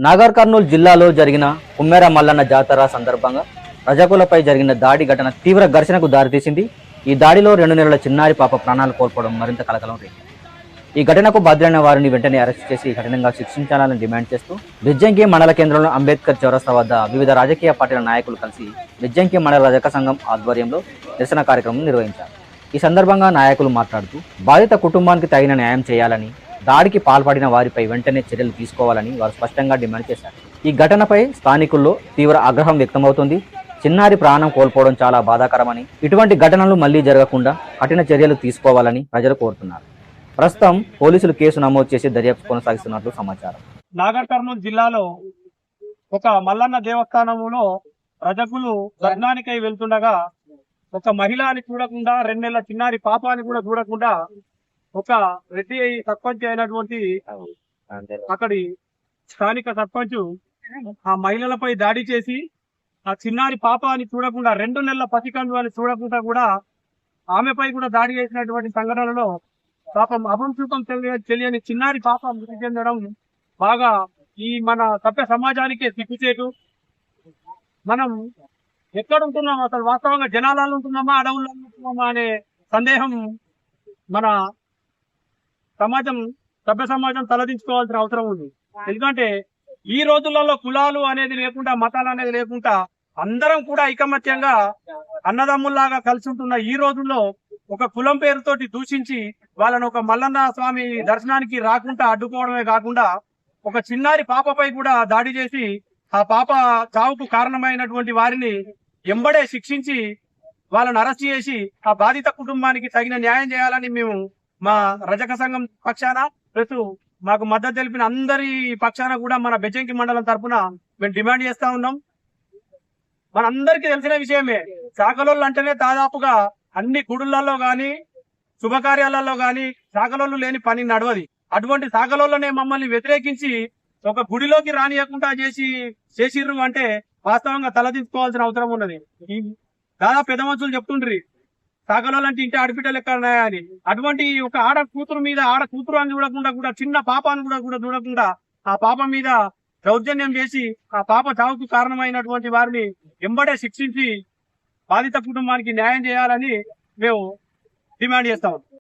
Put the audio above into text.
నాగర్ కర్నూలు జిల్లాలో జరిగిన కుమ్మెర మల్లన్న జాతర సందర్భంగా రజకులపై జరిగిన దాడి ఘటన తీవ్ర ఘర్షణకు దారితీసింది. ఈ దాడిలో 2 నెలల చిన్నారి పాప ప్రాణాలు కోల్పోవడం మరింత కలకలం రేపింది. ఈ ఘటనకు బాధ్యులైన వారిని వెంటనే అరెస్ట్ చేసి కఠినంగా శిక్షించాలని డిమాండ్ చేస్తూ బెజ్జంకి మండల కేంద్రంలో అంబేద్కర్ చౌరస్తా వద్ద వివిధ రాజకీయ పార్టీల నాయకులు కలిసి బెజ్జంకి మండల రజక సంఘం ఆధ్వర్యంలో నిరసన కార్యక్రమం నిర్వహించారు. ఈ సందర్భంగా నాయకులు మాట్లాడుతూ బాధిత కుటుంబానికి తగిన న్యాయం చేయాలని, దాడికి పాల్పడిన వారిపై వెంటనే చర్యలు తీసుకోవాలని వారు స్పష్టంగా డిమాండ్ చేశారు. ఈ ఘటనపై స్థానికుల్లో తీవ్ర ఆగ్రహం వ్యక్తమవుతోంది. చిన్నారి ప్రాణం కోల్పోవడం చాలా బాధాకరమని, ఇటువంటి ఘటనలు మళ్లీ జరగకుండా కఠిన చర్యలు తీసుకోవాలని ప్రజలు కోరుతున్నారు. ప్రస్తుతం పోలీసులు కేసు నమోదు చేసి దర్యాప్తు కొనసాగిస్తున్నట్లు సమాచారం. నాగర్ కర్నూలు జిల్లాలో ఒక మల్లన్న దేవస్థానంలో రజకులు దర్శనానికై వెళ్తుండగా ఒక మహిళని చూడకుండా 2 నెలల చిన్నారి పాపాన్ని కూడా చూడకుండా ఒక రెడ్డి సర్పంచ్ అయినటువంటి అక్కడి స్థానిక సర్పంచ్ ఆ మహిళలపై దాడి చేసి ఆ చిన్నారి పాపాన్ని చూడకుండా 2 నెలల పసికందు అని చూడకుండా కూడా ఆమెపై కూడా దాడి చేసినటువంటి సంఘటనలో పాపం అభంశుకం తెలియని చిన్నారి పాప మృతి చెందడం బాగా ఈ మన సభ్య సమాజానికే సిగ్గుచేటు. మనం ఎక్కడ ఉంటున్నాం, అసలు వాస్తవంగా జనాలలో ఉంటున్నామా అడవుల్లో ఉంటున్నామా అనే సందేహం మన సభ్య సమాజం తలదించుకోవాల్సిన అవసరం ఉంది. ఎందుకంటే ఈ రోజులలో కులాలు అనేది లేకుండా, మతాలు అనేది లేకుండా అందరం కూడా ఐకమత్యంగా అన్నదమ్ముల్లాగా కలిసి ఉంటున్న ఈ రోజుల్లో ఒక కులం పేరుతోటి దూషించి వాళ్ళను ఒక మల్లన్న స్వామి దర్శనానికి రాకుండా అడ్డుకోవడమే కాకుండా ఒక చిన్నారి పాపపై కూడా దాడి చేసి ఆ పాప చావుకు కారణమైనటువంటి వారిని ఎంబడే శిక్షించి వాళ్ళని అరెస్ట్ చేసి ఆ బాధిత కుటుంబానికి తగిన న్యాయం చేయాలని మేము మా రజక సంఘం పక్షాన ప్లస్ మాకు మద్దతు తెలిపిన అందరి పక్షాన కూడా మన బెజ్జంకి మండలం తరఫున మేము డిమాండ్ చేస్తా ఉన్నాం. మనందరికీ తెలిసిన విషయమే, శాఖలోళ్ళు అంటేనే దాదాపుగా అన్ని గుడులలో గాని శుభకార్యాలలో గాని శాఖలోళ్ళు లేని పని నడవది. అటువంటి శాఖలోళ్ళనే మమ్మల్ని వ్యతిరేకించి ఒక గుడిలోకి రానియకుండా చేసిర్రు అంటే వాస్తవంగా తలదించుకోవాల్సిన అవసరం ఉన్నది. ఈ దాదాపు పెద్ద మనుషులు చెప్తుండ్రి శాఖలోళ్ళంటే ఇంటి ఆడపిట్టలు ఎక్కడ ఉన్నాయని. అటువంటి ఒక ఆడ కూతురు అని చూడకుండా కూడా చిన్న పాపాన్ని కూడా చూడకుండా ఆ పాప మీద దౌర్జన్యం చేసి ఆ పాప చావుకు కారణమైనటువంటి వారిని ఎంబడే శిక్షించి బాధిత కుటుంబానికి న్యాయం చేయాలని మేము డిమాండ్ చేస్తాం.